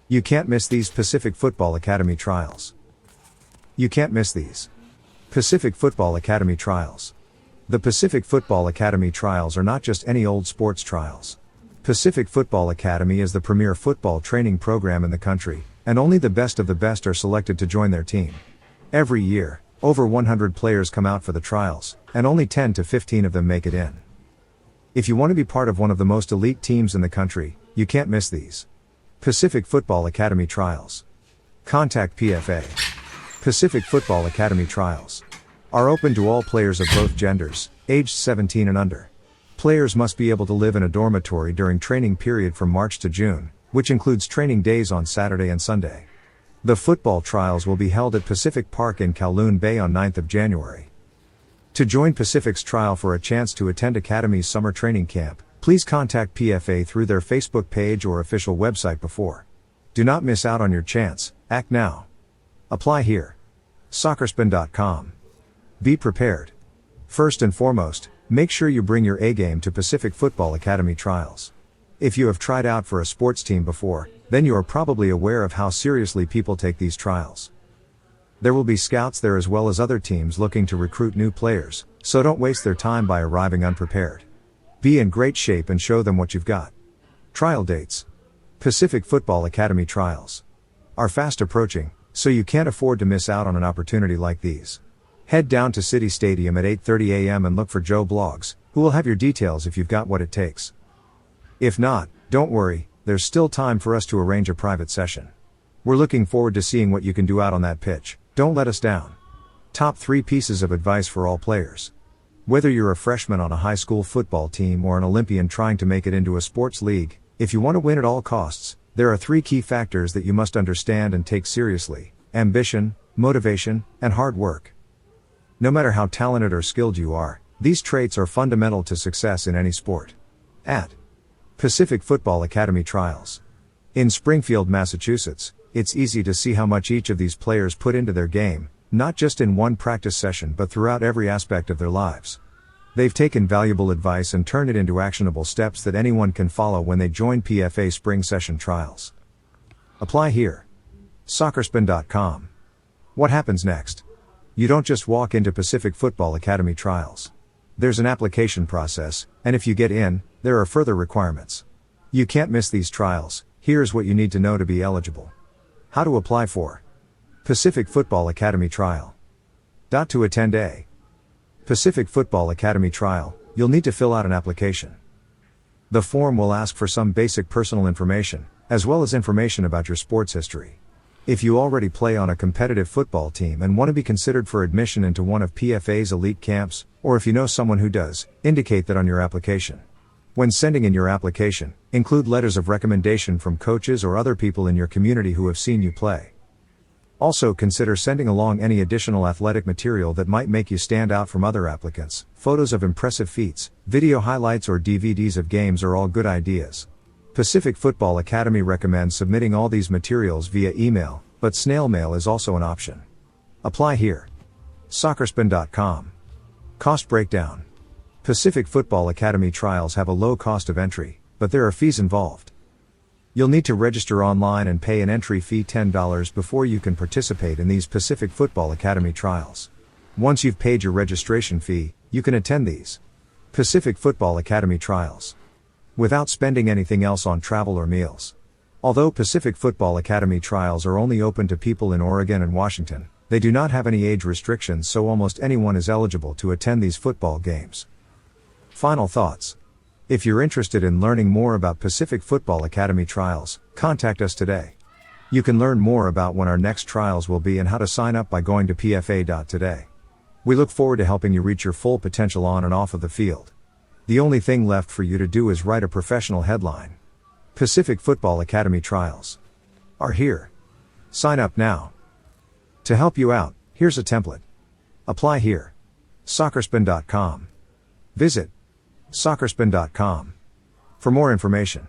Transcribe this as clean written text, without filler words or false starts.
You can't miss these Pacific Football Academy trials. You can't miss these Pacific Football Academy trials. The Pacific Football Academy trials are not just any old sports trials. Pacific Football Academy is the premier football training program in the country, and only the best of the best are selected to join their team. Every year, over 100 players come out for the trials, and only 10 to 15 of them make it in. If you want to be part of one of the most elite teams in the country, you can't miss these Pacific Football Academy trials. Contact PFA. Pacific Football Academy trials are open to all players of both genders, aged 17 and under. Players must be able to live in a dormitory during training period from March to June, which includes training days on Saturday and Sunday. The football trials will be held at Pacific Park in Kowloon Bay on 9th of January. To join Pacific's trial for a chance to attend Academy's summer training camp, please contact PFA through their Facebook page or official website before. Do not miss out on your chance. Act now. Apply here. Soccerspin.com. Be prepared. First and foremost, make sure you bring your A game to Pacific Football Academy trials. If you have tried out for a sports team before, then you are probably aware of how seriously people take these trials. There will be scouts there as well as other teams looking to recruit new players, so don't waste their time by arriving unprepared. Be in great shape and show them what you've got. Trial dates. Pacific Football Academy trials are fast approaching, so you can't afford to miss out on an opportunity like these. Head down to City Stadium at 8:30 a.m. and look for Joe Blogs, who will have your details if you've got what it takes. If not, don't worry, there's still time for us to arrange a private session. We're looking forward to seeing what you can do out on that pitch. Don't let us down. Top 3 pieces of advice for all players. Whether you're a freshman on a high school football team or an Olympian trying to make it into a sports league, if you want to win at all costs, there are 3 key factors that you must understand and take seriously: ambition, motivation, and hard work. No matter how talented or skilled you are, these traits are fundamental to success in any sport. At Pacific Football Academy trials in Springfield, Massachusetts, it's easy to see how much each of these players put into their game, not just in one practice session but throughout every aspect of their lives. They've taken valuable advice and turned it into actionable steps that anyone can follow when they join PFA Spring Session trials. Apply here. Soccerspin.com. What happens next? You don't just walk into Pacific Football Academy trials. There's an application process, and if you get in, there are further requirements. You can't miss these trials. Here's what you need to know to be eligible. How to apply for Pacific Football Academy trial. To attend a Pacific Football Academy trial, you'll need to fill out an application. The form will ask for some basic personal information, as well as information about your sports history. If you already play on a competitive football team and want to be considered for admission into one of PFA's elite camps, or if you know someone who does, indicate that on your application. When sending in your application, include letters of recommendation from coaches or other people in your community who have seen you play. Also consider sending along any additional athletic material that might make you stand out from other applicants. Photos of impressive feats, video highlights or DVDs of games are all good ideas. Pacific Football Academy recommends submitting all these materials via email, but snail mail is also an option. Apply here. Soccerspin.com. Cost breakdown. Pacific Football Academy trials have a low cost of entry, but there are fees involved. You'll need to register online and pay an entry fee $10 before you can participate in these Pacific Football Academy trials. Once you've paid your registration fee, you can attend these Pacific Football Academy trials without spending anything else on travel or meals. Although Pacific Football Academy trials are only open to people in Oregon and Washington, they do not have any age restrictions, so almost anyone is eligible to attend these football games. Final thoughts. If you're interested in learning more about Pacific Football Academy trials, contact us today. You can learn more about when our next trials will be and how to sign up by going to pfa.today. We look forward to helping you reach your full potential on and off of the field. The only thing left for you to do is write a professional headline. Pacific Football Academy trials are here. Sign up now. To help you out, here's a template. Apply here. Soccerspin.com. Visit Soccerspin.com for more information.